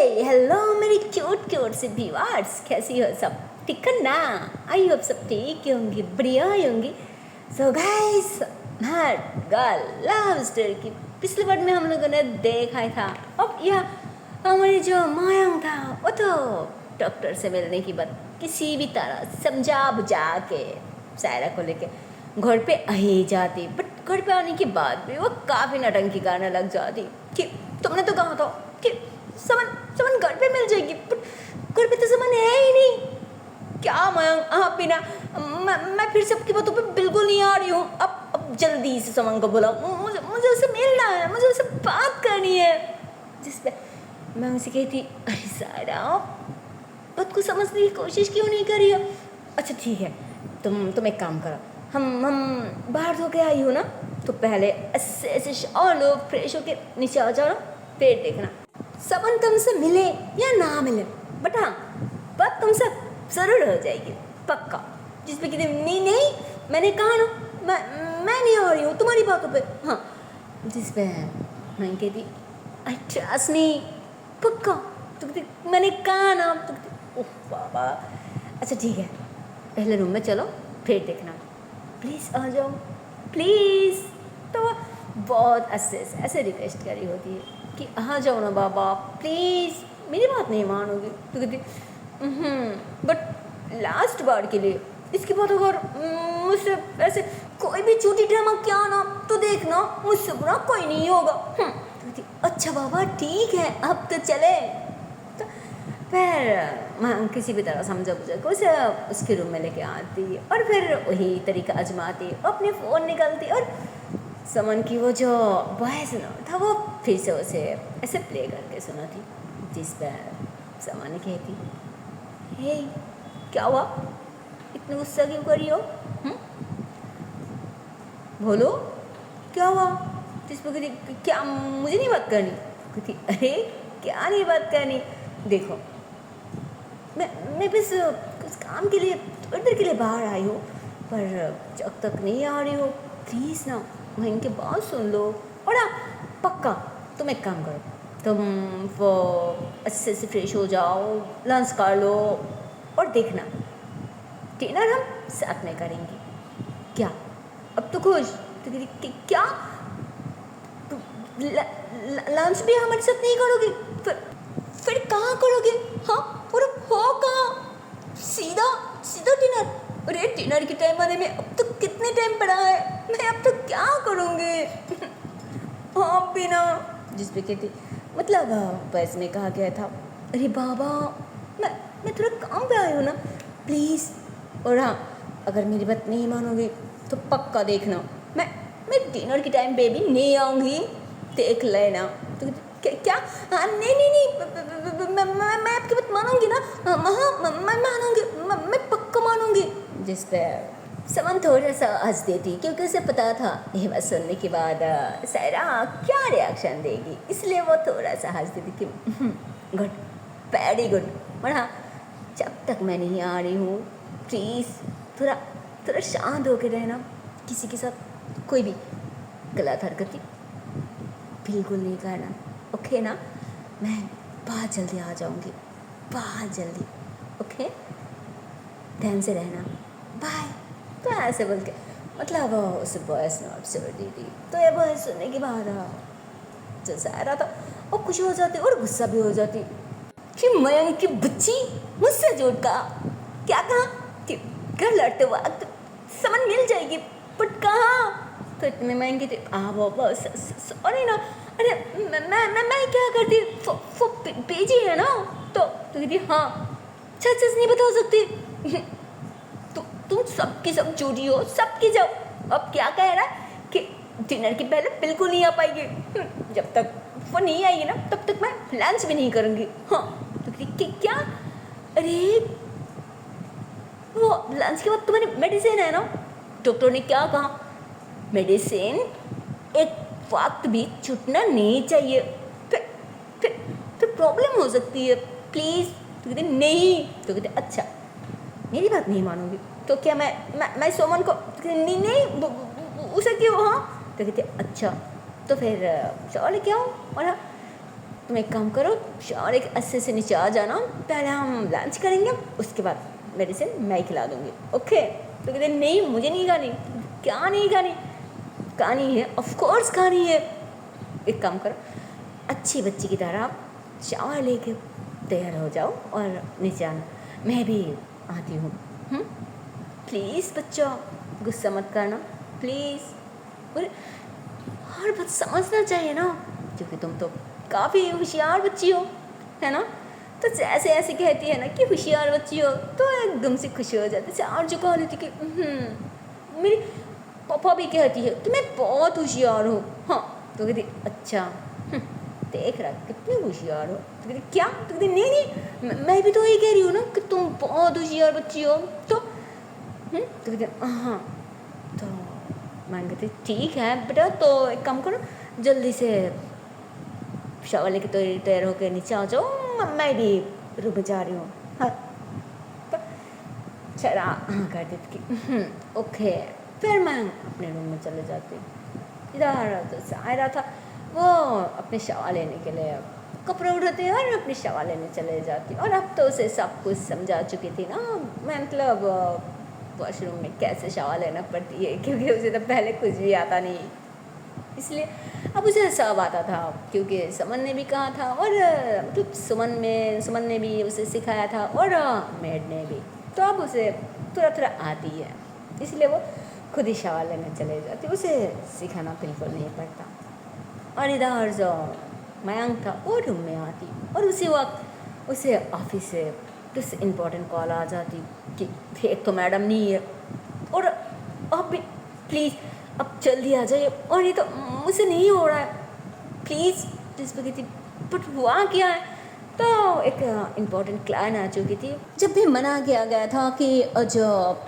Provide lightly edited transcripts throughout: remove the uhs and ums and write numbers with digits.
Hello मेरी cute cute सी viewers, कैसी हो सब? ठीक है ना? आई होप सब ठीक होंगी, बढ़िया होंगी। सो गाइस, हट गर्ल लव स्टोरी की पिछले वर्ड में हम लोगों ने देखा ही था। अब यह हमारी जो मयंक था वो तो डॉक्टर से मिलने की बात किसी भी तरह समझा बुझा के सायरा को लेके घर पे आ ही जाती। बट घर पे आने के बाद भी वो काफ़ी नौटंकी करने लग जाती कि तुमने तो कहा था कि समन समन घर पे मिल जाएगी, बट घर पे तो समन है ही नहीं। क्या मयंक, आप भी ना, मैं फिर सबकी बातों पे बिल्कुल नहीं आ रही हूँ। अब जल्दी से समन को बोला, मुझे मुझे उससे मिलना है, मुझे उससे बात करनी है। जिस पे मैं उनसे कहती, अरे सायरा बात को समझने की कोशिश क्यों नहीं करी हो? अच्छा ठीक है, तुम एक काम करो, हम बाहर धो के आई हो ना, तो पहले ऐसे ऐसे शावर लो, फ्रेश होके नीचे आ जाओ ना, फिर देखना समन तुमसे मिले या ना मिले, बट हाँ बात तुमसे ज़रूर हो जाएगी पक्का। जिस पे कहते नहीं नहीं मैंने कहा ना, मैं नहीं आ रही हूँ तुम्हारी बातों पे। हाँ जिस पे मैं कहती आई ट्रस्ट मी पक्का, तो कहती मैंने कहा ना, तो कहती ओह बाबा अच्छा ठीक है पहले रूम में चलो फिर देखना, प्लीज़ आ जाओ प्लीज़। तो वो बहुत ऐसे रिक्वेस्ट करी होती है कि आ जाओ ना बाबा प्लीज़, मेरी बात नहीं मानोगे। तो कहती बट लास्ट बार के लिए, इसके बाद अगर मुझसे ऐसे कोई भी झूठी ड्रामा क्या ना, तो देखना मुझसे बुरा कोई नहीं होगा। तो कहती अच्छा बाबा ठीक है अब तो चले। तो फिर मैं किसी भी तरह समझा बुझा कर उसे उसके रूम में लेके आती और फिर वही तरीका आजमाती, अपने फ़ोन निकालती और समन की वो जो वॉइस नोट था वो फिर से उसे ऐसे प्ले करके सुनाती, जिस पर समन कहती हे क्या हुआ, इतना गुस्सा क्यों करी हो? बोलो क्या हुआ? जिस पर कहती क्या मुझे नहीं बात करनी? कहती अरे क्या नहीं बात करनी, देखो मैं बस कुछ काम के लिए थोड़ी देर के लिए बाहर आई हो, पर जब तक नहीं आ रही हो प्लीज़ ना वहीं इनके बात सुन लो। और हाँ पक्का तुम एक काम करो, तुम वो अच्छे से फ्रेश हो जाओ, लंच कर लो और देखना डिनर हम साथ में करेंगे। क्या अब तो खुश? तो कहती क्या लंच भी हमारे साथ नहीं करोगे? फिर कहाँ करोगे? हाँ और हो कहाँ? सीधा सीधा डिनर। अरे डिनर के टाइम आने में अब तो कितने टाइम पड़ा है, मैं अब तो क्या करूँगी? हाँ बिना। जिस पे कहती मतलब बस में कहा गया था, अरे बाबा मैं थोड़ा काम पे आई हूँ ना प्लीज़। और हाँ अगर मेरी बात नहीं मानोगे तो पक्का देखना मैं डिनर के टाइम पे भी नहीं आऊँगी, देख लेना। तो क्या? हाँ नहीं नहीं नहीं मैं आपकी बात मानूंगी ना, हाँ मैं मानूंगी, मैं पक्का मानूंगी। जिस पे समन थोड़ा सा हंस देती क्योंकि उसे पता था ये बात सुनने के बाद सायरा क्या रिएक्शन देगी, इसलिए वो थोड़ा सा हंस देती कि गुड वेरी गुड। और हाँ जब तक मैं नहीं आ रही हूँ प्लीज़ थोड़ा शांत होकर रहना, किसी के साथ कोई भी गलत हरकत बिल्कुल नहीं करना, ओके ना? मैं बहुत जल्दी आ जाऊँगी, बहुत जल्दी, ओके? ध्यान से रहना, बाय। तो ऐसे बोल के मतलब उसे वॉइस नोट छोड़ दी थी। तो ये वॉइस सुनने के बाद जो सायरा था वो खुश हो जाती और गुस्सा भी हो जाती कि मयंक की बच्ची मुझसे झूठ कहा, क्या कहा कि घर लड़ते वक्त समन मिल जाएगी, बट कहाँ? तो इतने महंगी थे वो सॉरी ना, अरे मैं क्या करती, वो पेजी है ना, तो कहती हाँ सच नहीं बता सकती तुम सबकी सब झूठी हो, सबकी जाओ। अब क्या कह रहा है कि डिनर के पहले बिल्कुल नहीं आ पाएगी, जब तक वो नहीं आएगी ना तब तक मैं लंच भी नहीं करूँगी। हाँ तो कहती क्या? अरे वो लंच के बाद तुम्हारी मेडिसिन है ना, डॉक्टर ने क्या कहा, मेडिसिन एक वक्त भी छूटना नहीं चाहिए, फिर प्रॉब्लम हो सकती है प्लीज़। तो कहते नहीं, तो कहते अच्छा मेरी बात नहीं मानोगी तो क्या मैं सोमन को नहीं उसे क्यों? हाँ तो कहते अच्छा तो फिर चावल लेके आओ। और हाँ तुम एक काम करो, शावर एक अच्छे से नीचे आ जाना, पहले हम लंच करेंगे, उसके बाद मेडिसिन मैं ही खिला दूँगी, ओके। तो कहते नहीं मुझे नहीं खानी। क्या नहीं खानी? खानी है, ऑफ कोर्स खानी है। एक काम करो, अच्छी बच्ची की तरह आप शावर लेके तैयार हो जाओ और नीचे आना, मैं भी आती हूँ। प्लीज़ बच्चों, गुस्सा मत करना प्लीज़। और हर बात समझना चाहिए ना, क्योंकि तुम तो काफ़ी होशियार बच्ची हो, है ना। तो जैसे ऐसे कहती है ना कि होशियार बच्ची हो, तो एकदम से खुश हो जाती है। और जो कह रही थी कि मेरी पापा भी कहती है कि मैं बहुत होशियार हूँ। हाँ, तो कहती अच्छा, देख रहा कितनी होशियार हो। तो कहती क्या? तो कहती नहीं नहीं, मैं भी तो यही कह रही हूँ ना कि तुम बहुत होशियार बच्ची हो। तो कहती हाँ। तो मैं कहती ठीक है बेटा, तो एक काम करो, जल्दी से शावर लेके तो तैयार होकर नीचे आ जाओ, मैं भी रूम में जा रही हूँ। हाँ, तो चला हाँ कर देती कि ओके। फिर मैं अपने रूम में चले जाती। इधर तो सायरा था, वो अपने शावर लेने के लिए कपड़े उठाते और अपने शावर लेने चले जाती। और अब तो उसे सब कुछ समझा चुकी थी ना, मैं मतलब वॉशरूम में कैसे शावर लेना पड़ती है, क्योंकि उसे तो पहले कुछ भी आता नहीं, इसलिए अब उसे सब आता था, क्योंकि सुमन ने भी कहा था, और मतलब सुमन ने भी उसे सिखाया था, और मेड ने भी। तो अब उसे थोड़ा थोड़ा आती है, इसलिए वो खुद ही शावर लेने चले जाती, उसे सिखाना बिल्कुल नहीं पड़ता। और इधर जो मयंक था वो रूम में आती, और उसी वक्त उसे ऑफिस से कुछ इम्पोर्टेंट कॉल आ जाती कि एक तो मैडम नहीं है, और आप भी प्लीज़ अब जल्दी आ जाइए, और ये तो मुझसे नहीं हो रहा है, प्लीज़ प्लीज़ कहती। बट हुआ क्या है, तो एक इम्पॉर्टेंट क्लाइंट आ चुकी थी। जब भी मना किया गया था कि जो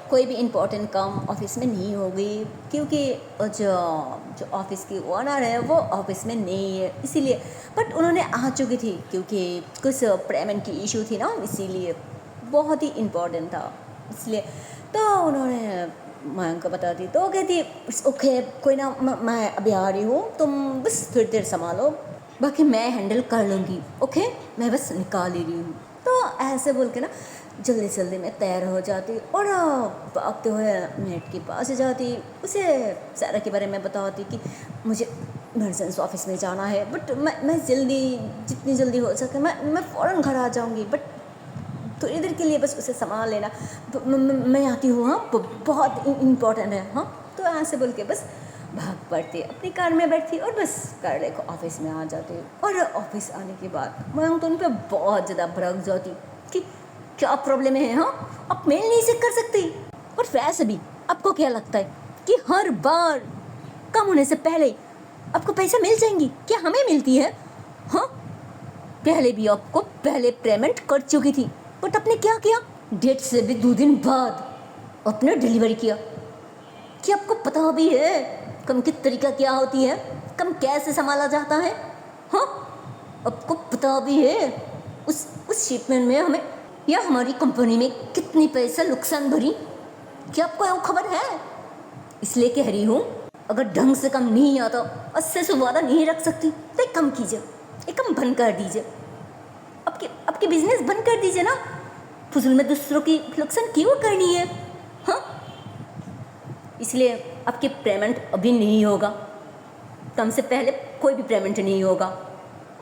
कोई भी इम्पोर्टेंट काम ऑफिस में नहीं होगी, क्योंकि जो ऑफिस की ओनर है वो ऑफिस में नहीं है, इसीलिए। बट उन्होंने आ चुकी थी, क्योंकि कुछ पेमेंट की इशू थी ना, इसीलिए बहुत ही इम्पोर्टेंट था, इसलिए। तो उन्होंने मयंक को बता दी, तो कहती ओके कोई ना, मैं अभी आ रही हूँ, तुम बस थोड़ी देर संभालो, बाकी मैं हैंडल कर लूँगी, ओके, मैं बस निकाल ही रही हूँ। तो ऐसे बोल के ना जल्दी जल्दी मैं तैयार हो जाती, और भागते हुए मेट के पास जाती, उसे सारा के बारे में बताती कि मुझे इमरजेंसी ऑफिस में जाना है, बट मैं जल्दी, जितनी जल्दी हो सके मैं फ़ौरन घर आ जाऊँगी, बट थोड़ी देर के लिए बस उसे संभाल लेना, मैं आती हूँ, हाँ बहुत इम्पोर्टेंट है। हाँ, तो ऐसे बोल के बस भाग पड़ती, अपनी कार में बैठती, और बस कार लेकर ऑफिस में आ जाती। और ऑफिस आने के बाद मैं तो उन पर बहुत ज़्यादा भड़क जाती कि क्या प्रॉब्लम है, हाँ आप मेल नहीं चेक कर सकती। और वैसे भी आपको क्या लगता है कि हर बार कम होने से पहले आपको पैसा मिल जाएंगी, क्या हमें मिलती है? हाँ, पहले भी आपको पहले पेमेंट कर चुकी थी, बट आपने क्या किया, डेट से भी 2 दिन बाद आपने डिलीवरी किया। क्या आपको पता भी है कम की तरीका क्या होती है, कम कैसे संभाला जाता है? हाँ, आपको पता भी है उस शिपमेंट में हमें या हमारी कंपनी में कितनी पैसा नुकसान भरी? क्या आपको वो खबर है? इसलिए कह रही हूँ, अगर ढंग से कम नहीं आता, अच्छे से वादा नहीं रख सकती, तो एक कम कीजिए, एक कम बंद कर दीजिए, आपके बिजनेस बंद कर दीजिए ना, फजूल में दूसरों की नुकसान क्यों करनी है? हाँ, इसलिए आपकी पेमेंट अभी नहीं होगा, कम से पहले कोई भी पेमेंट नहीं होगा।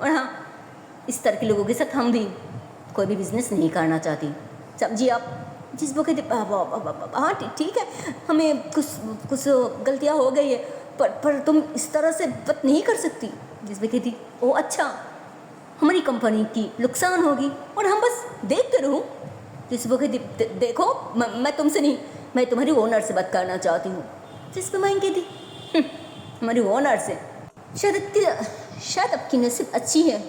और हाँ, इस तरह के लोगों के साथ हम भी कोई भी बिजनेस नहीं करना चाहती, समझिए आप। जिस वो कहते हाँ ठीक है, हमें कुछ गलतियाँ हो गई है, पर तुम इस तरह से बात नहीं कर सकती। जिस वो कहती ओ अच्छा, हमारी कंपनी की नुकसान होगी और हम बस देखते रहूँ। जिस वो कहती देखो, मैं तुमसे नहीं, मैं तुम्हारी ओनर से बात करना चाहती हूँ। जिस पर मैं कहती हमारी ओनर से, शायद आपकी नसीब अच्छी है,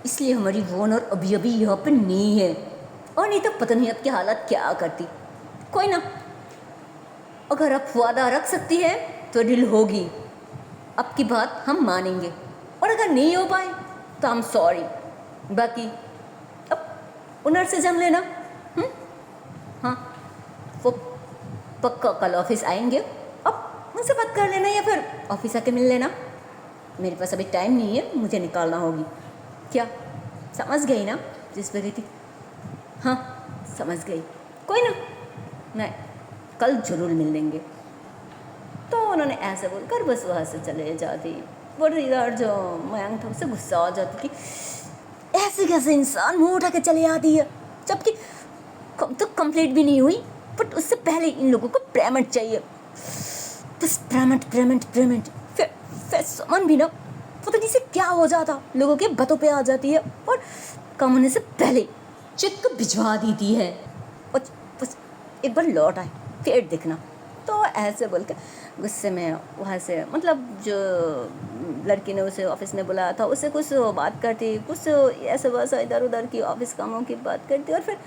इसलिए हमारी ओनर अभी अभी यहाँ पर नहीं है, और नहीं तो पता नहीं आपकी हालत क्या करती। कोई ना, अगर आप वादा रख सकती है तो डील होगी, आपकी बात हम मानेंगे, और अगर नहीं हो पाए तो हम सॉरी। बाकी अब ओनर से जान लेना। हाँ, वो पक्का कल ऑफिस आएंगे, अब उनसे बात कर लेना या फिर ऑफिस आके मिल लेना। मेरे पास अभी टाइम नहीं है, मुझे निकालना होगी। क्या समझ गई ना जिस पर गई थी? हाँ समझ गई, कोई ना, मैं कल जरूर मिल लेंगे। तो उन्होंने ऐसे बोलकर बस वहाँ से चले जाती। और इधर जो मयंक था उसे गुस्सा आ जाती कि ऐसे कैसे इंसान मुंह उठा के चली आती है, जबकि कब तक कंप्लीट भी नहीं हुई। बट उससे पहले इन लोगों को पेमेंट चाहिए, बस पेमेंट पेमेंट पेमेंट। फिर समन भी ना पता नहीं से क्या हो जाता, लोगों के बातों पे आ जाती है और कम होने से पहले चेक भिजवा देती है। और बस एक बार लौट आए फिर देखना। तो ऐसे बोल के गुस्से में वहाँ से, मतलब जो लड़की ने उसे ऑफिस में बुलाया था उससे कुछ बात करती, कुछ ऐसा वैसा इधर उधर की ऑफिस कामों की बात करती और फिर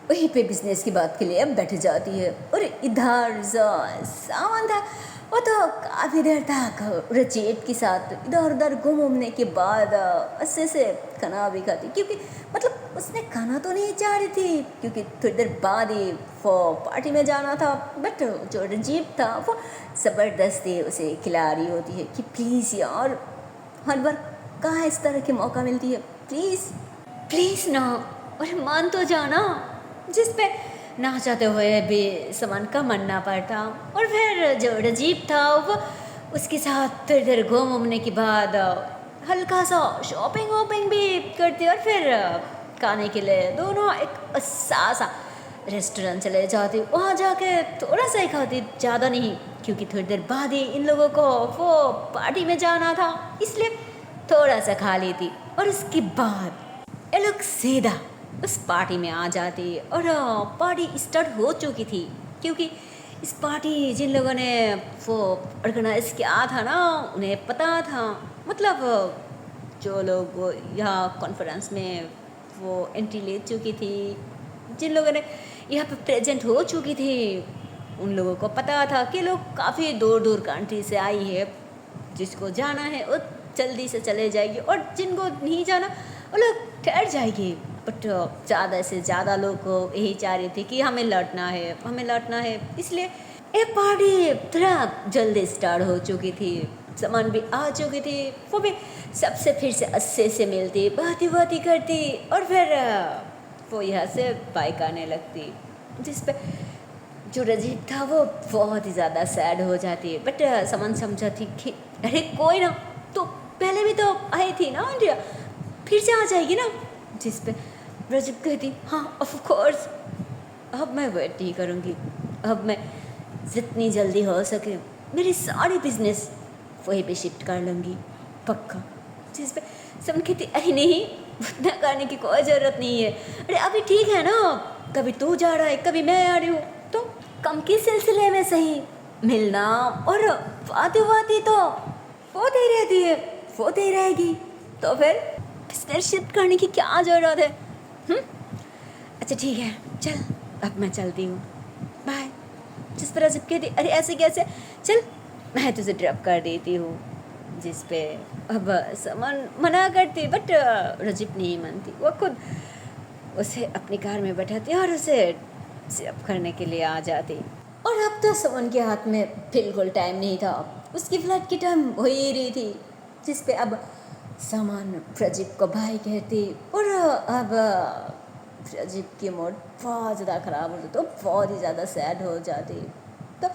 वहीं पे बिजनेस की बात के लिए बैठ जाती है। और इधर जो सामान था वो तो काफ़ी देर तक रचेट के साथ इधर उधर घूमने के बाद अच्छे से खाना भी खाती, क्योंकि मतलब उसने खाना तो नहीं चाह रही थी क्योंकि थोड़ी देर बाद ही वो पार्टी में जाना था। बट जो रजीब था वो ज़बरदस्ती उसे खिला रही होती है कि प्लीज़ यार, हर बार कहाँ इस तरह की मौका मिलती है, प्लीज़ प्लीज़ ना, और मान तो जाना। जिस पे ना चाहते हुए भी सामान का मानना पड़ता। और फिर जो रजीब था वो उसके साथ थोड़ी देर घूमने के बाद हल्का सा शॉपिंग वॉपिंग भी करते और फिर खाने के लिए दोनों एक अच्छा सा रेस्टोरेंट चले जाते। वहाँ जाके थोड़ा सा ही खाती, ज़्यादा नहीं, क्योंकि थोड़ी देर बाद ही इन लोगों को वो पार्टी में जाना था, इसलिए थोड़ा सा खा लेती। और उसके बाद ये लोग सीधा उस पार्टी में आ जाती और पार्टी स्टार्ट हो चुकी थी, क्योंकि इस पार्टी जिन लोगों ने वो ऑर्गेनाइज किया था ना उन्हें पता था, मतलब जो लोग यहाँ कॉन्फ्रेंस में वो एंट्री ले चुकी थी, जिन लोगों ने यहाँ पे प्रेजेंट हो चुकी थी, उन लोगों को पता था कि लोग काफ़ी दूर दूर कंट्री से आई है, जिसको जाना है वो जल्दी से चले जाएगी और जिनको नहीं जाना वो लोग ठहर जाएगी। बट ज़्यादा से ज़्यादा लोग को यही चाह रही थी कि हमें लौटना है, हमें लौटना है, इसलिए ये पार्टी थोड़ा जल्दी स्टार्ट हो चुकी थी। सामान भी आ चुकी थी, वो भी सबसे फिर से अच्छे से मिलती, बाती करती और फिर वो यहाँ से बाइक आने लगती, जिस पे जो रजीब था वो बहुत ही ज़्यादा सैड हो जाती है। बट सामान समझा थी कि अरे कोई ना, तो पहले भी तो आई थी ना इंडिया, फिर से आ जाएगी ना, जिस पे रजीब कहती हाँ ऑफ कोर्स, अब मैं वेट नहीं करूँगी, अब मैं जितनी जल्दी हो सके मेरी सारी बिजनेस वहीं पे शिफ्ट कर लूँगी पक्का। जिस पे सब कहती अरे नहीं, उतना करने की कोई ज़रूरत नहीं है, अरे अभी ठीक है ना, कभी तू जा रहा है कभी मैं आ रही हूँ, तो कम के सिलसिले में सही मिलना और बाती तो होती रहती है, होती रहेगी, तो फिर बिजनेस शिफ्ट करने की क्या ज़रूरत है? अच्छा ठीक है चल, अब मैं चलती हूँ, बाय। जिस पर रजीब कहती अरे ऐसे कैसे, चल मैं तुझे ड्रॉप कर देती हूँ, जिस पे अब समन मना करती, बट रजीब नहीं मानती, वो खुद उसे अपनी कार में बैठाती और उसे सेव करने के लिए आ जाती। और अब तो समन के हाथ में बिल्कुल टाइम नहीं था, उसकी फ्लाइट की टाइम हो ही रही थी, जिस पे अब सामान प्रजीप को भाई कहती और अब प्रजीप की मूड बहुत ज़्यादा ख़राब हो जाती, तो बहुत ही ज़्यादा सैड हो जाती। तो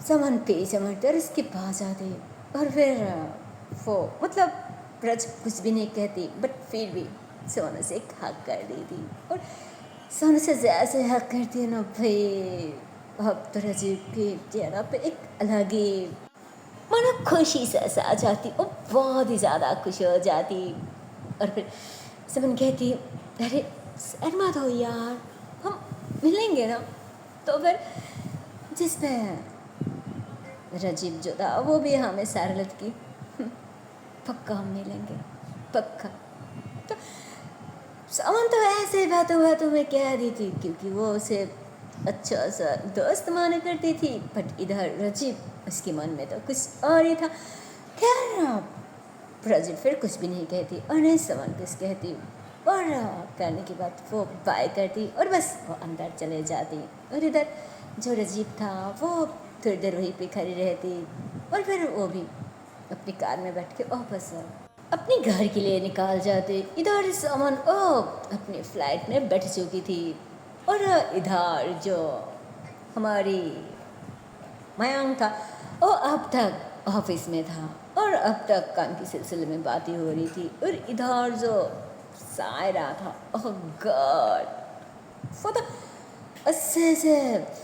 सामान पीछे मरते और इसके पास आती और फिर वो मतलब प्रजीप कुछ भी नहीं कहती, बट फिर भी सोनू से एक हक कर देती और सोनू से जैसे हक करती है ना भाई, अब तो रजीब के चेहरा पे एक अलग ही मानो खुशी से आ जाती, वो बहुत ही ज़्यादा खुश हो जाती। और फिर समन कहती अरे सैड मत हो यार, हम मिलेंगे ना, तो फिर जिस पे रजीब जो था वो भी हमें सारलत की पक्का हम मिलेंगे पक्का। तो समन तो ऐसे बातों में कह दी थी क्योंकि वो उसे अच्छा सा दोस्त माना करती थी, बट इधर रजीब उसके मन में तो कुछ और ही था। खैर रजीब फिर कुछ भी नहीं कहती और नहीं समन कुछ कहती, और करने के बाद वो बाय करती और बस वो अंदर चले जाती। और इधर जो रजीब था वो थोड़ी देर वहीं पे खड़ी रहती और फिर वो भी अपनी कार में बैठ के वापस अपने घर के लिए निकाल जाते। इधर सामान अपनी फ्लाइट में बैठ चुकी थी और इधर जो हमारी मयंक था वो अब तक ऑफिस में था और अब तक काम के सिलसिले में बातें हो रही थी। और इधर जो सायरा था, ओह गॉड, वो तो अच्छे से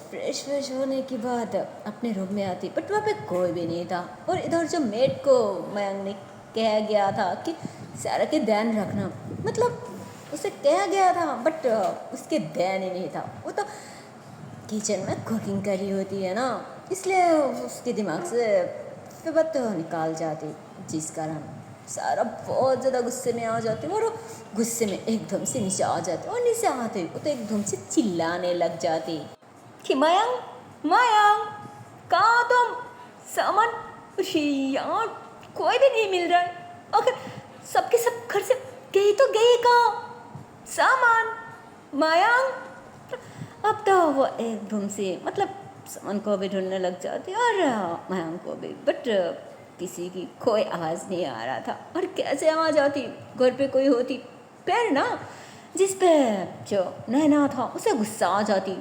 फ्रेश होने के बाद अपने रूम में आती, बट वहाँ पे कोई भी नहीं था। और इधर जो मेड को मयंक ने कहा गया था कि सारा के ध्यान रखना, मतलब उसे कहा गया था बट उसके ध्यान ही नहीं था। वो तो किचन में कुकिंग करी होती है ना, इसलिए उसके दिमाग से फिर बात तो निकाल जाती, जिस कारण सारा बहुत ज़्यादा गुस्से में आ जाते और गुस्से में एकदम से नीचे आ जाते और नीचे आते वो तो एकदम से चिल्लाने लग जाती कि मयंक मयंक कहाँ तुम, सामान यार कोई भी नहीं मिल रहा है, आखिर सबके सब घर से गई तो गई कहाँ, सामान मयंक। अब तो वो एकदम से मतलब सामान को भी ढूंढने लग जाती और मयंक को भी, बट किसी की कोई आवाज़ नहीं आ रहा था। और कैसे आवाज़ आती, घर पे कोई होती पैर ना, जिस पे जो नैना था उसे गुस्सा आ जाती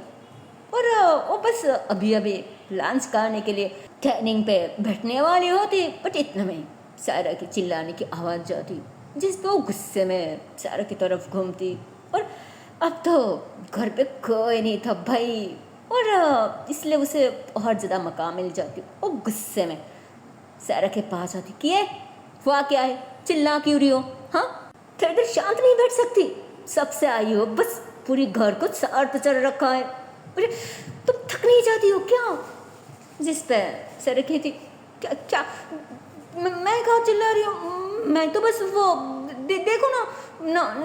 और वो बस अभी अभी लंच करने के लिए डाइनिंग पे बैठने वाली होती, बट इतना में सायरा की चिल्लाने की आवाज़ जाती, जिस पे वो गुस्से में सायरा की तरफ घूमती। और अब तो घर पे कोई नहीं था भाई, और इसलिए उसे और ज़्यादा मौका मिल जाती। वो गुस्से में सायरा के पास आती कि ये हुआ क्या है, चिल्ला क्यों रही हो, हाँ थोड़ी देर शांत नहीं बैठ सकती, सबसे आई हो बस पूरी घर को सार पे चढ़ रखा है, अरे तुम थक नहीं जाती हो क्या। जिस पे सायरा कहती क्या क्या मैं कहाँ चिल्ला रही हूँ, मैं तो बस वो देखो ना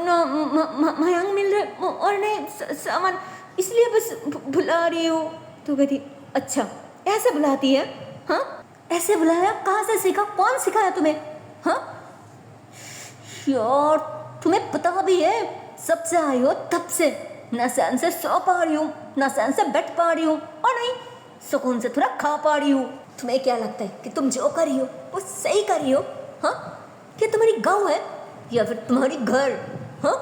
मयंक मिल रहे और नहीं सामान, इसलिए बस बुला रही हो। तो कहती अच्छा ऐसे बुलाती है, हाँ ऐसे बुलाया, कहाँ से सीखा, कौन सिखाया तुम्हें, हाँ यार तुम्हें पता भी है सबसे आई हो तब से ना सहन से सो पा रही हूँ ना सहन से बैठ पा रही हूँ और नहीं सुकून से थोड़ा खा पा रही हूँ। तुम्हें क्या लगता है कि तुम जो कर रही हो वो सही कर रही हो, हाँ क्या तुम्हारी गाँव है या फिर तुम्हारी घर, हाँ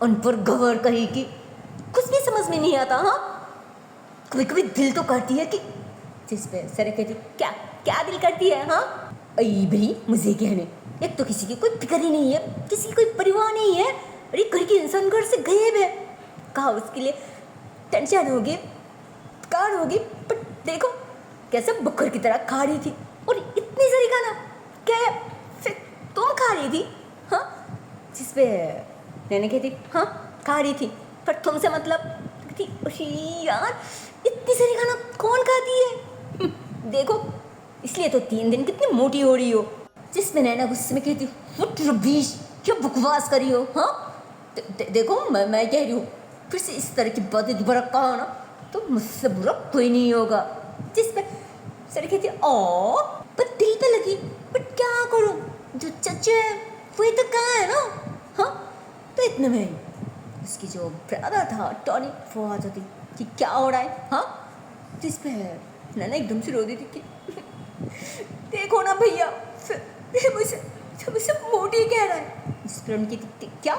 अनपढ़ गंवार कहेगी, कुछ भी समझ में नहीं आता। हाँ कभी कभी दिल तो करती है कि, जिस पे सर कहती क्या क्या दिल करती है, हाँ अई भाई मुझे कहने, एक तो किसी की कोई फिक्र ही नहीं है, किसी की कोई परवाह नहीं है, अरे घर के इंसान घर से गायब है, कहा उसके लिए टेंशन होगी कार होगी, बट देखो कैसे बुक्कर की तरह खा रही थी और इतनी सारी खाना क्या है फिर तुम खा रही थी, हाँ जिस पे मैंने कहती हाँ खा रही थी पर तुमसे मतलब थी, यार इतनी सारी खाना कौन खाती है देखो इसलिए तो 3 दिन कितनी मोटी हो रही हो। जिसमें नैना गुस्से में कहती व्हाट रबीश, क्या बकवास करी हो, हाँ देखो मैं कह रही हूँ फिर से इस तरह की बातें दोबारा कहा ना तो मुझसे बुरा कोई नहीं होगा। जिस पे सर कहती ओ पर दिल पे लगी, बट क्या करूँ जो चच्चे है वही तो कहाँ है ना, हाँ तो इतने में उसकी जो ब्रदर था टॉनी वो आ जाती कि क्या हो रहा है, हाँ जिस पे नैना एकदम से रो दी थी कि देखो ना भैया मुझसे मोटी कह रहा है। जिस पर उनकी क्या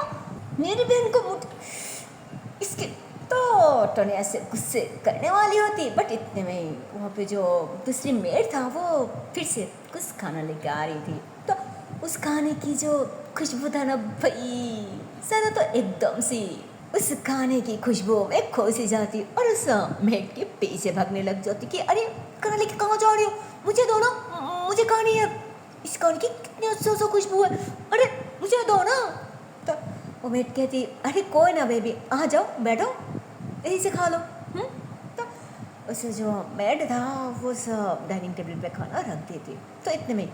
मेरी बहन को मोटी, इसके तो टोनी ऐसे गुस्से करने वाली होती, बट इतने में वहाँ पे जो दूसरी मेड था वो फिर से कुछ खाना लेके आ रही थी, तो उस खाने की जो खुशबू था ना भाई सारा तो एकदम सी उस खाने की खुशबू में खो सी जाती और उस मेड के पीछे भागने लग जाती कि अरे खाना लेके कहाँ जा रही हो, मुझे दो ना, मुझे खानी है, इस खाने की कितनी अच्छा खुशबू है, अरे मुझे दो ना। तो वो मेड कहती अरे कोई ना बेबी आ जाओ बैठो यहीं से खा लो। तो उसे जो मेड था वो सब डाइनिंग टेबल पे खाना रख देती, तो इतने में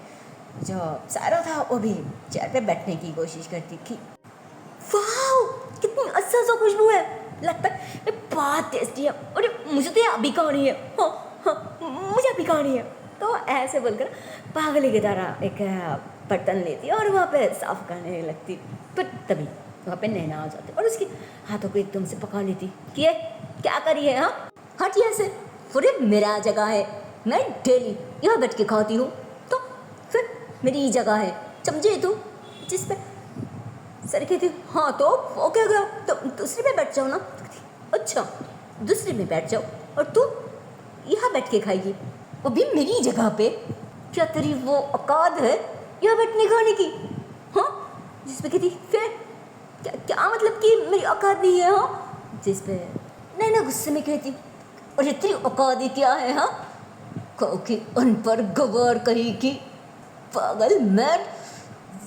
जो सारा था वो भी चेयर पे बैठने की कोशिश करती कि वाह कितनी अच्छा खुशबू है, लगता है बहुत टेस्टी है, अरे मुझे तो ये अभी खानी है, हाँ हाँ मुझे अभी खानी है। तो ऐसे बोलकर पागल की तरह एक बर्तन लेती और वहाँ पे साफ करने लगती, पर तभी वहाँ पे नैना आ जाती और उसकी हाथों को एकदम से पकड़ लेती कि ये क्या करी है, हाँ हट यहाँ से, पूरे मेरा जगह है, मैं डेली यहाँ बैठ के खाती हूँ, तो फिर मेरी जगह है समझे तू, जिस पे सर कहती हाँ तो वो क्या गया, तो दूसरे पे बैठ जाओ ना। अच्छा दूसरे में बैठ जाओ और तू यहाँ बैठ के खाएगी, वो भी मेरी जगह पे। क्या तेरी वो औकात है यहाँ बैठने खाने की? हाँ जिस पे कहती फिर क्या क्या मतलब कि मेरी औकात नहीं है? हाँ जिस पे नैना गुस्से में कहती और तेरी औकात ही क्या है? हाँ कहो कि अनपढ़ गवार कहेगी, पागल मैड,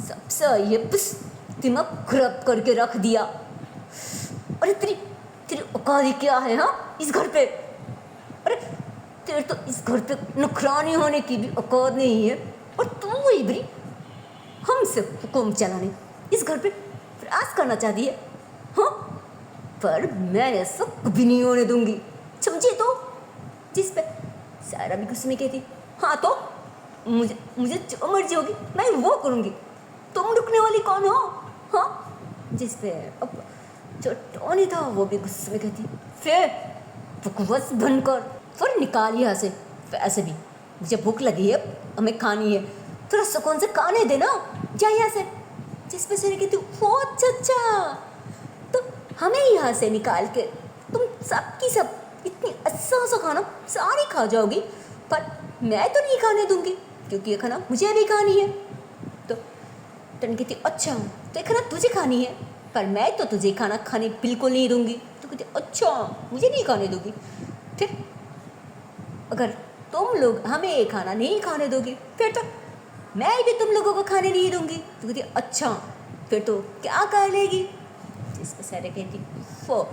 सबसे ये बस दिमाग खराब करके रख दिया। अरे तेरी तेरी औकात ही क्या है? हाँ इस घर पे, अरे तेरे तो इस घर पे नौकरानी होने की भी औकात नहीं है, और तू वही बड़ी हमसे हुक्म चलाने इस घर पे राज करना चाहती है। हाँ पर मैं ऐसा कभी नहीं होने दूंगी, समझे? तो जिस पे सारा भी गुस्से में कहती हाँ तो मुझे मुझे जो मर्जी होगी मैं वो करूँगी, तुम रुकने वाली कौन हो? हाँ जिस पे अब जो टोनी था वो भी गुस्से में कहती फिर बकवास बंद कर, फिर निकाल यहाँ से। वैसे भी मुझे भूख लगी है, हमें खानी है, थोड़ा सुकून से खाने देना, जा यहाँ से। जिस पे से कहती वो अच्छा तो हमें यहाँ से निकाल के तुम सब की सब इतनी अच्छा सा खाना सारी खा जाओगी, पर मैं तो नहीं खाने दूंगी क्योंकि ये खाना मुझे भी खानी है। तो टन कहती अच्छा तो ये खाना तुझे खानी है, पर मैं तो तुझे खाना खाने बिल्कुल नहीं दूंगी। तो कहती अच्छा मुझे नहीं खाने दोगी, फिर अगर तुम लोग हमें ये खाना नहीं खाने दोगी फिर तो मैं भी तुम लोगों को खाने नहीं दूंगी। तो कहती अच्छा फिर तो क्या कर लेगी? जिस पर सारे कहती वो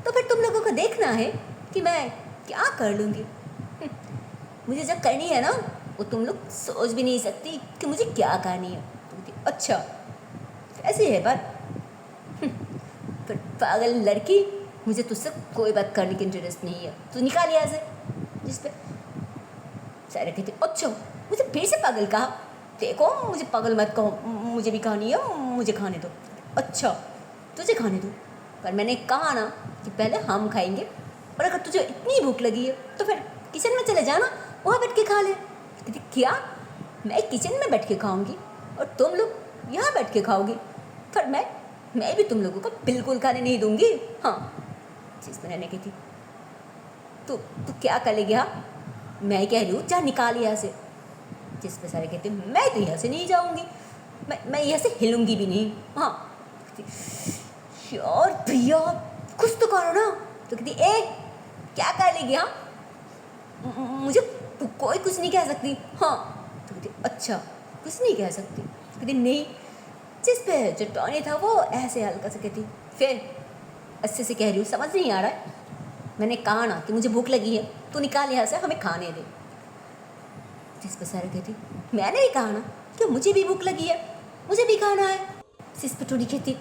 तो फिर तुम लोगों को देखना है कि मैं क्या कर लूँगी। मुझे जब करनी है ना वो तुम लोग सोच भी नहीं सकती कि मुझे क्या करनी है। तो कहती अच्छा ऐसी है बात। पर पागल लड़की, मुझे तुझसे कोई बात करने की इंटरेस्ट नहीं है, तू निकाल यहाँ से। जिस पे सारे कहती अच्छा मुझे फिर से पागल कहा, देखो मुझे पागल मत कहो, मुझे भी खानी है, मुझे खाने दो। अच्छा तुझे खाने दो, पर मैंने कहा ना कि पहले हम खाएंगे, और अगर तुझे इतनी भूख लगी है तो फिर किचन में चले जाना, वहाँ बैठ के खा ले। कहती क्या? मैं किचन में बैठ के खाऊंगी और तुम लोग यहाँ बैठ के खाओगी, पर मैं भी तुम लोगों को बिल्कुल खाने नहीं दूंगी। हाँ जिस पर मैंने कहती तू क्या कर लेगी? हाँ मैं कह रही हूँ जा निकाल यहाँ से। जिस पे सारे कहते मैं तो यहाँ से नहीं जाऊँगी, मैं यहाँ से हिलूंगी भी नहीं। हाँ यार भैया कुछ तो करो ना। तो कहती ए क्या कर लेगी? हाँ मुझे कोई कुछ नहीं कह सकती। हाँ तो कहती अच्छा कुछ नहीं कह सकती? तो कहती नहीं। जिस पे जो टॉनी था वो ऐसे हल्का से कहती फिर अच्छे से कह रही हूँ, समझ नहीं आ रहा है? मैंने कहा ना कि मुझे भूख लगी है, तू निकाल यहाँ से, हमें खाने दे। जिस पर सारा कहती मैंने ही कहा ना कि मुझे भी भूख लगी है, मुझे भी खाना है। जिस पर टोनी कहती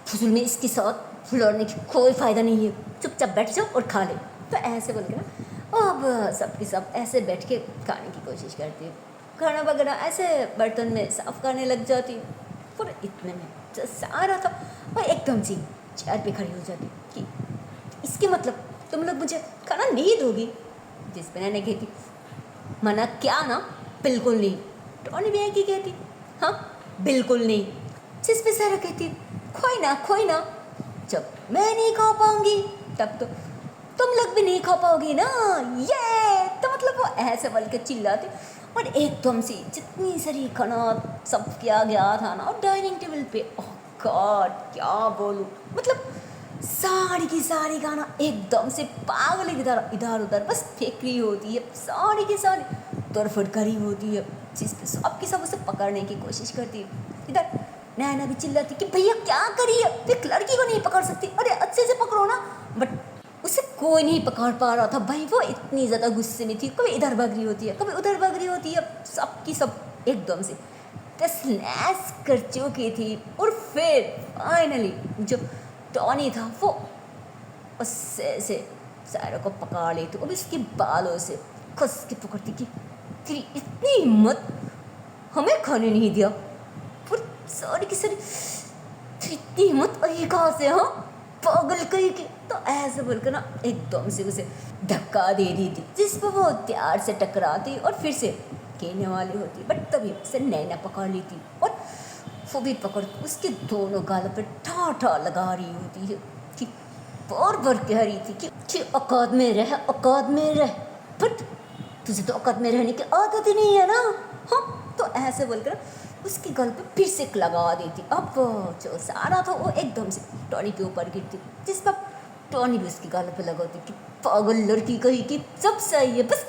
फजूल में इसके साथ लड़ने की कोई फ़ायदा नहीं है, चुपचाप बैठ जाओ और खा ले। तो ऐसे बोल के ना अब सबके सब ऐसे बैठ के खाने की कोशिश करती है, खाना वगैरह ऐसे बर्तन में साफ करने लग जाती है। और इतने में जो सारा था वो एकदम से चेयर पे खड़ी हो जाती कि इसके मतलब तुम लोग मुझे खाना नहीं दोगी? जिस पे मैंने कहती मना क्या ना, बिल्कुल नहीं। टोनी भी की कहती हाँ बिल्कुल नहीं। जिस पे सारा कहती खोई ना, जब मैं नहीं खा पाऊंगी तब तो तुम लोग भी नहीं खा पाओगी ना, ये तो मतलब वो ऐसे बोल के चिल्लाती। और एकदम से जितनी सारी खाना सब किया गया था ना और डाइनिंग टेबल पे, ओह गॉड क्या बोलूँ, मतलब सारी की सारी खाना एकदम से पागल की तरह इधर उधर बस फेंक रही होती है, सारी की सारी तड़फड़ करी होती है। जिस पे सबकी सब उसे पकड़ने की कोशिश करती है। इधर नैना भी चिल्लाती कि भैया क्या करिए, एक लड़की को नहीं पकड़ सकती, अरे अच्छे से पकड़ो ना। बट उसे कोई नहीं पकड़ पा रहा था भाई, वो इतनी ज़्यादा गुस्से में थी, कभी इधर भाग रही होती है कभी उधर भाग रही होती है, सबकी सब एकदम से स्नैच कर चुकी थी। और फिर फाइनली जो टॉनी था वो उससे से सारा को पकड़ लेती और उसके बालों से कस के पकड़ती कि तेरी इतनी हिम्मत, हमें खाने नहीं दिया, पर सारी की सारी तेरी इतनी हिम्मत आई कहाँ से? हाँ पागल कहीं की। तो ऐसे बोलकर ना एकदम से उसे धक्का दे दी थी, जिस पर वो प्यार से टकराती और फिर से कहने वाली होती, बट तभी उसे नैना पकड़ ली थी और वो भी पकड़ के उसके दोनों गालों पे ठा ठा लगा रही होती है कि बार बार कह रही थी कि औकात में रह, औकात में रह, बट तुझे तो औकात में रहने की आदत ही नहीं है ना। हाँ, तो ऐसे बोलकर उसके गल पे फिर से लगा देती। अब जो सारा था वो एकदम से टॉनी के ऊपर गिरती, जिस पर टॉनी भी उसकी गालों पे लगाती कि पागल लड़की कही कि सब सही है, बस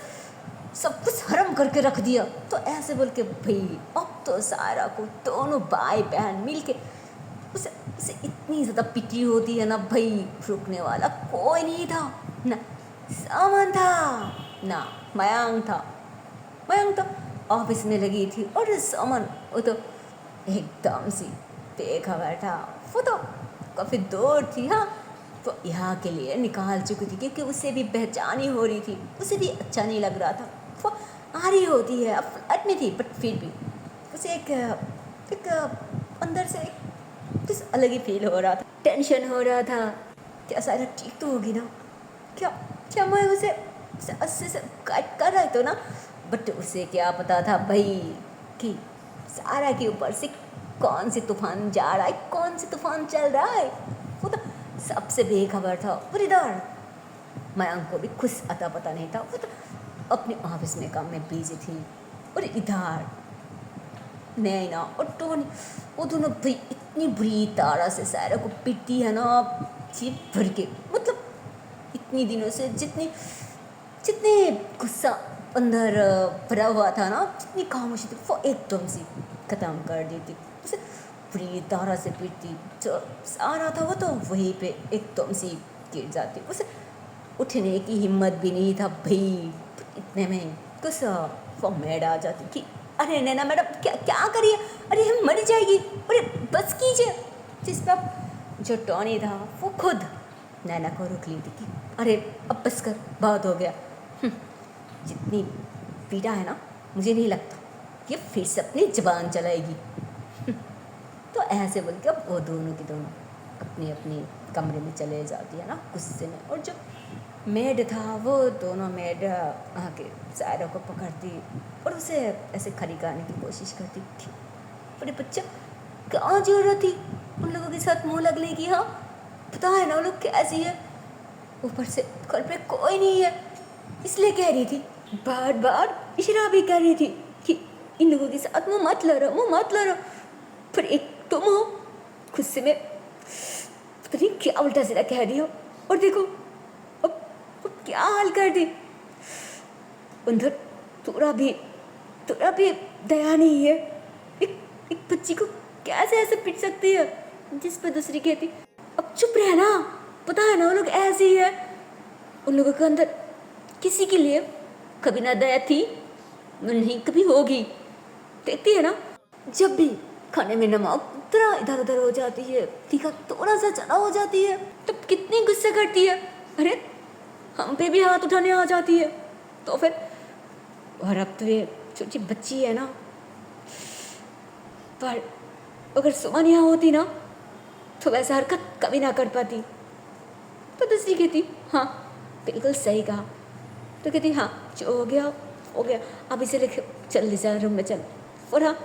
सब कुछ हरम करके रख दिया। तो ऐसे बोल के भाई अब तो सारा को दोनों भाई बहन मिल के उसे उसे इतनी ज़्यादा पिटी होती है ना भाई, रुकने वाला कोई नहीं था, ना सामान था ना मयांक था। मयांक तो ऑफिस में लगी थी और सामान वो तो एकदम सी बेखबर था। वो तो काफ़ी दूर थी, हाँ, तो यहाँ के लिए निकाल चुकी थी क्योंकि उसे भी पहचान ही हो रही थी, उसे भी अच्छा नहीं लग रहा था। वो आ रही होती है, अब फ्लैट में थी, बट फिर भी उसे एक अंदर से कुछ अलग ही फील हो रहा था, टेंशन हो रहा था। क्या सारा ठीक तो होगी ना, क्या क्या मैं उसे अच्छे से गाइड कर रहा तो ना, बट उसे क्या पता था भाई कि सारा के ऊपर से कौन से तूफान जा रहा है, कौन से तूफान चल रहा है। वो तो सबसे बेखबर था। और इधर मयांक को भी कुछ अता पता नहीं था, वो तो अपने ऑफिस में काम में बिजी थी। और इधर नैना और टोनी, वो दोनों भाई इतनी बुरी तरह से सारा को पीटती है ना, जीप भर के, मतलब इतनी दिनों से जितनी जितने गुस्सा अंदर भरा हुआ था ना, जितनी खामोशी थी, वो एकदम से ख़त्म कर देती, उसे बुरी तरह से पीटती। जो सारा था वो तो वहीं पे एकदम से गिर जाती, उसे उठने की हिम्मत भी नहीं था भाई। इतने में कुछ वो मैड आ जाती कि अरे नैना मैडम क्या क्या करिए, अरे हम मर जाएगी, अरे बस कीजिए। जिस पर जो टॉनी था वो खुद नैना को रोक ली थी कि अरे अब बस कर, बहुत हो गया। जितनी पीड़ा है ना, मुझे नहीं लगता ये फिर से अपनी ज़बान चलाएगी। तो ऐसे बोल के अब वो दोनों की दोनों अपने अपने कमरे में चले जाती है ना गुस्से में। और जो मेड था वो दोनों मेड आके सायरा को पकड़ती और उसे ऐसे खड़ी करने की कोशिश करती थी। अरे बच्चा क्या जरूरत थी उन लोगों के साथ मुँह लगने की, हाँ पता है ना वो लोग कैसी है, ऊपर से घर पे कोई नहीं है, इसलिए कह रही थी, बार बार इशारा भी कर रही थी कि इन लोगों के साथ मुँह मत लड़ो, मुँह मत लड़ो। फिर एक तुम हो गुस्से में पता नहीं क्या उल्टा सीधा कह दी हो, और देखो अब क्या हाल कर दी। अंदर थोड़ा भी दया नहीं है। एक बच्ची को कैसे ऐसे पिट सकती है, जिस पर दूसरी कहती अब चुप रहना, पता है ना वो लोग ऐसे ही है। उन लोगों के अंदर किसी के लिए कभी ना दया थी, नहीं कभी होगी। देखती है ना, जब भी खाने में नमक थोड़ा इधर उधर हो जाती है, तीखा थोड़ा सा चढ़ा हो जाती है, तब कितनी गुस्सा करती है, अरे हम पे भी हाथ उठाने आ जाती है। तो फिर और अब तो ये छोटी बच्ची है ना, पर अगर सुमन यहाँ होती ना तो वैसा हरकत कभी ना कर पाती। तो दूसरी कहती हाँ बिल्कुल सही कहा। तो कहती हाँ जो हो गया हो गया, अब इसे लेके चल ले जा रूम में चल, और हाँ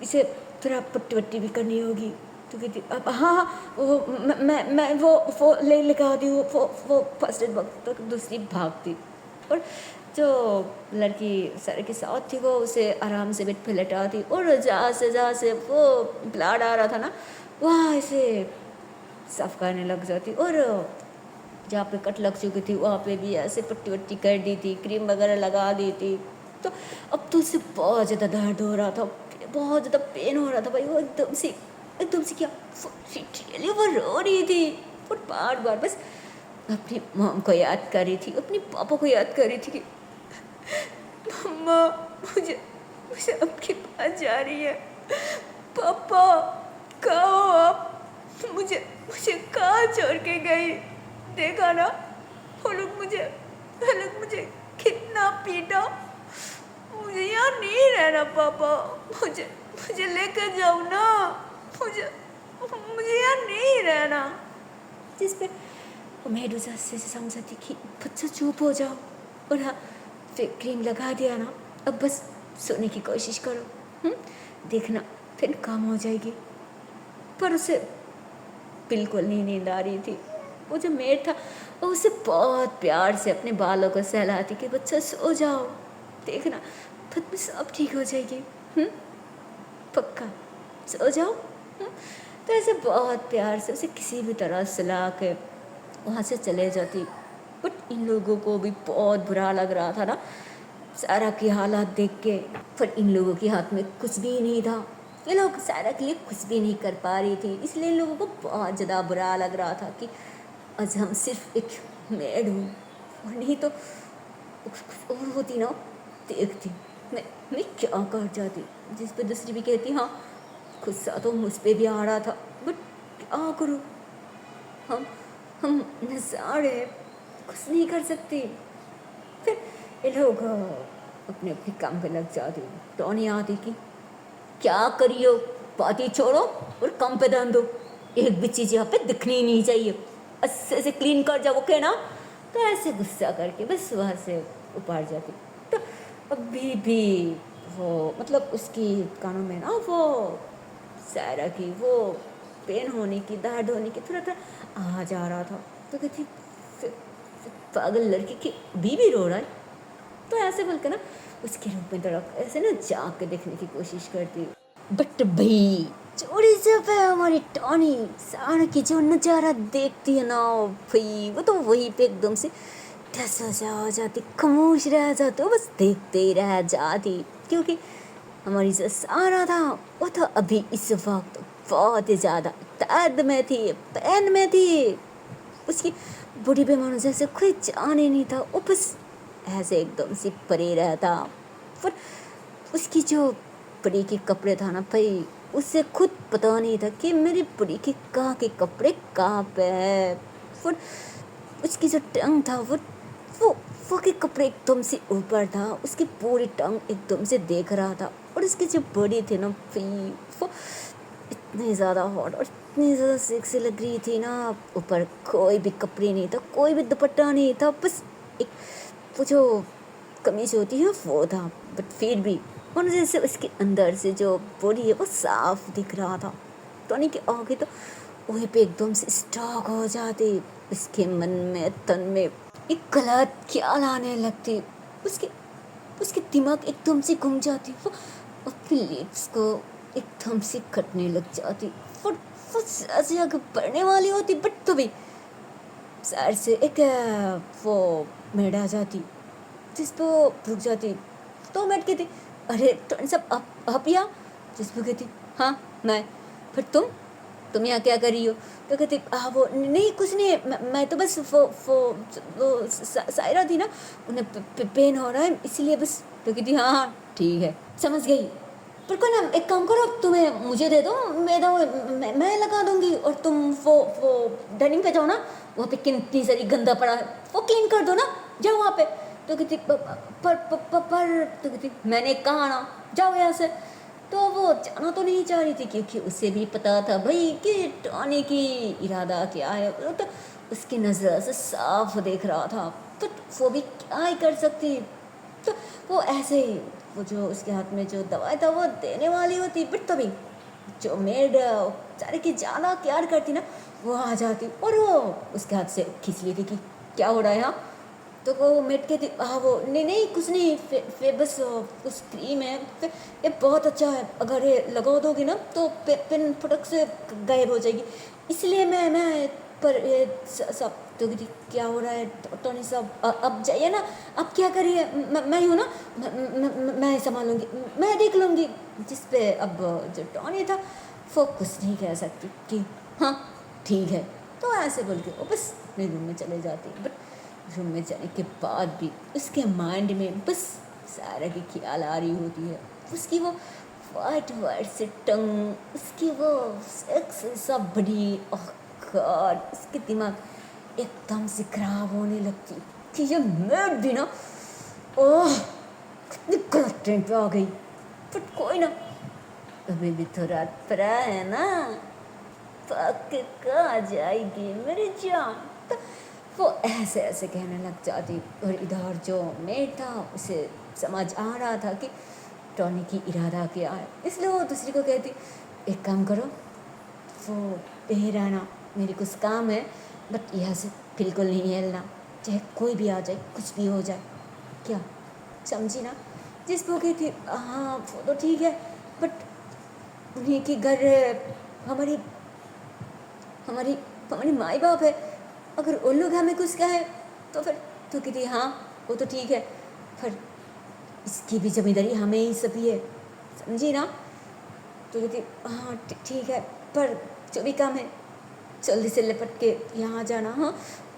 इसे थोड़ा पट्टी वट्टी भी करनी होगी। तो कहती अब हाँ हाँ वो मैं वो ले लेकर आती हूँ, वो फर्स्ट एड बॉक्स। तो दूसरी भागती और जो लड़की सर के साथ थी वो उसे आराम से बेड पे लेटाती और जहाँ से वो ब्लड आ रहा था ना वहाँ इसे साफ करने लग जाती, और जहाँ पे कट लग चुकी थी वहाँ पे भी ऐसे पट्टी वट्टी कर दी थी, क्रीम वगैरह लगा दी थी। तो अब तो उसे बहुत ज़्यादा दर्द हो रहा था, बहुत ज़्यादा पेन हो रहा था भाई। वो एकदम से क्या लिटरली वो रो रही थी और बार बार बस अपनी मॉम को याद कर रही थी, अपनी पापा को याद कर रही थी कि मम्मा मुझे आपके पास जा रही है, पापा कहाँ हो आप, मुझे कहाँ छोड़ के गई, देखा ना वो लोग मुझे कितना पीटा, मुझे यहाँ नहीं रहना पापा, मुझे लेकर जाओ ना, मुझे यहाँ नहीं रहना। जिस पे मेडूजा से समझाती कि बच्चा चुप हो जाओ, और हाँ फिर क्रीम लगा दिया ना, अब बस सोने की कोशिश करो, देखना फिर कम हो जाएगी। पर उसे बिल्कुल नहीं नींद आ रही थी। वो जो मेड था वो उसे बहुत प्यार से अपने बालों को सहलाती कि बच्चा सो जाओ, देखना खुद में सब ठीक हो जाएगी, पक्का सो जाओ। तो ऐसे बहुत प्यार से उसे किसी भी तरह सुला के वहाँ से चले जाती। बट इन लोगों को भी बहुत बुरा लग रहा था ना सारा की हालात देख के। पर इन लोगों के हाथ में कुछ भी नहीं था, ये लोग सारा के लिए कुछ भी नहीं कर पा रही थी। इसलिए इन लोगों को बहुत ज़्यादा बुरा लग रहा था कि आज हम सिर्फ एक मेड हूँ, और नहीं तो कुछ और होती ना, देखती मैं क्या कर जाती। जिस पे दूसरी भी कहती हाँ गुस्सा तो मुझ पे भी आ रहा था, बट क्या करूँ, हम हम नज़ारे कुछ नहीं कर सकते। फिर ये लोग अपने अपने काम पे लग जाते। टॉनी आती कि क्या करियो, बातें छोड़ो और काम पे ध्यान दो, एक भी चीज़ यहाँ पे दिखनी नहीं चाहिए, अच्छे से क्लीन कर जाओ, ओके ना। तो ऐसे गुस्सा करके बस वहाँ से उपाड़ जाती। तो अभी भी वो मतलब उसकी कानों में ना वो सायरा की वो पेन होने की, दर्द होने की थोड़ा थोड़ा आ जा रहा था। तो कहती पागल लड़की की बीवी रो रहा है। तो ऐसे बोल के ना उसके रूप में थोड़ा ऐसे ना झाँक के देखने की कोशिश करती। बट भाई चोरी से पे हमारी टॉनी सारा की जो नज़ारा देखती है ना भाई, वो तो वहीं पे एकदम से ठस हो जाती, खामोश रह जाती, वो बस देखते ही रह जाती। क्योंकि हमारी जो सारा था वो तो अभी इस वक्त बहुत ही ज़्यादा दर्द में थी, पेन में थी। उसकी बूढ़ी बेमानों जैसे कोई जान ही नहीं था, वो बस ऐसे एकदम से परे रहता। पर उसकी जो बड़ी के कपड़े था ना भाई, उसे खुद पता नहीं था कि मेरी बड़ी के कहाँ के कपड़े कहाँ पे है। फिर उसकी जो टंग था वो के कपड़े एकदम से ऊपर था, उसकी पूरी टंग एकदम से देख रहा था। और उसकी जो बॉडी थी ना भाई, वो इतनी ज़्यादा हॉट और इतनी ज़्यादा सेक्सी लग रही थी ना। ऊपर कोई भी कपड़े नहीं था, कोई भी दुपट्टा नहीं था, बस एक वो जो कमीज होती है वो था। बट फिर भी और जैसे उसके अंदर से जो बॉडी है वो साफ दिख रहा था। टॉनी की आंखें तो वहीं पे एकदम से स्टॉक हो जाती। उसके मन में तन में एक गलत ख्याल आने लगती। उसके उसके दिमाग एकदम से घूम जाती। वो अपनी लिप्स को एकदम से कटने लग जाती। वो ऐसे आगे बढ़ने वाली होती, बट तो भी सर से एक वो मेड आ जाती जिस पर रुक जाती। तो मेड कहती अरे तो सब आप यहाँ, जिस पर कहती हाँ मैं। फिर तुम यहाँ क्या कर रही हो? तो कहती वो नहीं कुछ नहीं, मैं तो बस वो सायरा थी ना, उन्हें पेन हो रहा है इसीलिए बस। तो कहती हाँ हाँ ठीक है समझ गई, पर कोई ना एक काम करो, तुम्हें मुझे दे दो, मैं लगा दूंगी, और तुम वो डाइनिंग पे जाओ ना, वहाँ पे कितनी सारी गंदा पड़ा है वो क्लीन कर दो ना, जाओ वहाँ पे। तो कहती पर तो कहती मैंने कहा ना जाओ यहाँ से। तो वो जाना तो नहीं चाह रही थी क्योंकि उसे भी पता था भाई कि टॉनी की इरादा क्या है। तो उसकी नज़र से साफ देख रहा था, तो वो भी क्या ही कर सकती। तो वो ऐसे ही वो जो उसके हाथ में जो दवाई था वो देने वाली होती, बट तभी जो मेड सारे की ज़्यादा प्यार करती ना, वो आ जाती और वो उसके हाथ से खींच लेती कि क्या हो रहा है यहाँ। तो वो मेड कहती वो नहीं कुछ नहीं, बस कुछ क्रीम है, ये बहुत अच्छा है, अगर ये लगा दोगी ना तो पेन फटक से गायब हो जाएगी, इसलिए मैं पर ये सब। तो कहती क्या हो रहा है टोनी साहब, अब जाइए ना, अब क्या करिए, मैं हूँ ना, मैं संभालूंगी, मैं देख लूँगी। जिस पे अब जो टोनी था वो कुछ नहीं कह सकती कि हाँ ठीक है। तो ऐसे बोल के वो बस अपने रूम में चले जाती। बट रूम में जाने के बाद भी उसके माइंड में बस सारा की ख्याल आ रही होती है। उसकी वो वाइट से टंग, उसकी वो सेक्स सब बड़ी, ओह गॉड, उसके दिमाग एकदम से खराब होने लगती कि ये मेड भी ना, ओह कितनी गलत ट्रेन पे आ गई। बट कोई ना, अभी भी तो रात पड़ा है ना, पक्का आ जाएगी मेरी जान। तो वो ऐसे ऐसे कहने लग जाती। और इधर जो मेड था उसे समझ आ रहा था कि टॉनी की इरादा क्या है, इसलिए वो दूसरी को कहती एक काम करो, वो यहीं रहना, मेरे कुछ काम है, बट यहाँ से बिल्कुल नहीं हिलना, चाहे कोई भी आ जाए, कुछ भी हो जाए। क्या समझी ना? जिस वो कहती हाँ वो तो ठीक है, बट उन्हीं की घर है, हमारी हमारी हमारी माई बाप है, अगर उन लोग हमें कुछ कहे तो फिर तो कहती हाँ वो तो ठीक है, फिर इसकी भी जिम्मेदारी हमें ही सभी है, समझी ना? तो कहती हाँ ठीक है, पर जो भी काम है जल्दी से लिपट के यहाँ आ जाना, हाँ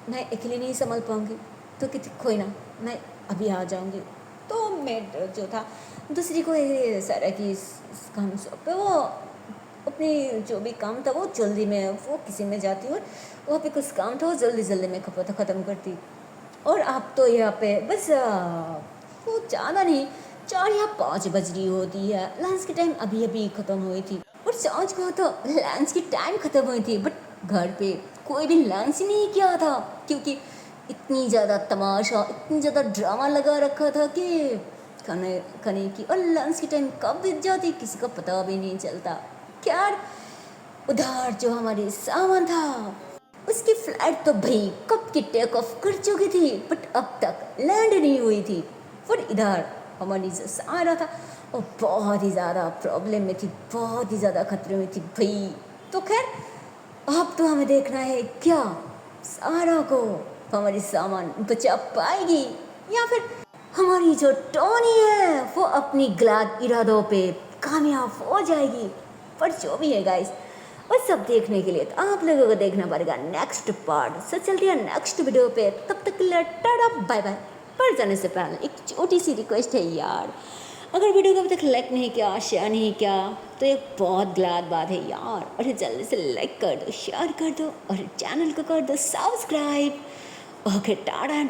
मैं अकेले नहीं संभाल पाऊँगी। तो कहती कोई ना, मैं अभी आ जाऊँगी। तो मेड जो था दूसरी को ये सारा की काम सौंपे, वो अपनी जो भी काम था वो जल्दी में वो किसी में जाती और वहाँ पे कुछ काम था वो जल्दी जल्दी में ख़त्म करती। और आप तो यहाँ पे बस वो ज़्यादा नहीं 4 या 5 बज रही होती है, लंच की टाइम अभी अभी ख़त्म हुई थी। और सांझ को तो लंच की टाइम ख़त्म हुई थी, बट घर पे कोई भी लंच ही नहीं किया था, क्योंकि इतनी ज़्यादा तमाशा, इतनी ज़्यादा ड्रामा लगा रखा था कि खाने की और लंच की टाइम कब बीत जाती किसी को पता भी नहीं चलता। यार उधर जो हमारी सामान था उसकी फ्लाइट तो भाई कब की टेक ऑफ कर चुकी थी, बट अब तक लैंड नहीं हुई थी। और इधर हमारी जो सारा था वो बहुत ही ज़्यादा प्रॉब्लम में थी, बहुत ही ज़्यादा खतरे में थी भाई। तो खैर अब तो हमें देखना है क्या सारा को हमारी सामान बचा पाएगी या फिर हमारी जो टॉनी है वो अपनी गलत इरादों पे कामयाब हो जाएगी। पर जो भी है गाइस, वो सब देखने के लिए तो आप लोगों को देखना पड़ेगा नेक्स्ट पार्ट। सो चलते हैं नेक्स्ट वीडियो पे, तब तक के लिए टाटा बाय बाय। पर जाने से पहले एक छोटी सी रिक्वेस्ट है यार, अगर वीडियो को अभी तक लाइक नहीं किया, शेयर नहीं किया तो एक बहुत गलत बात है यार, और जल्दी से लाइक कर दो, शेयर कर दो और चैनल को कर दो subscribe. Okay tata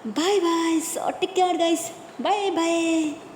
bye bye, so take care guys, bye bye.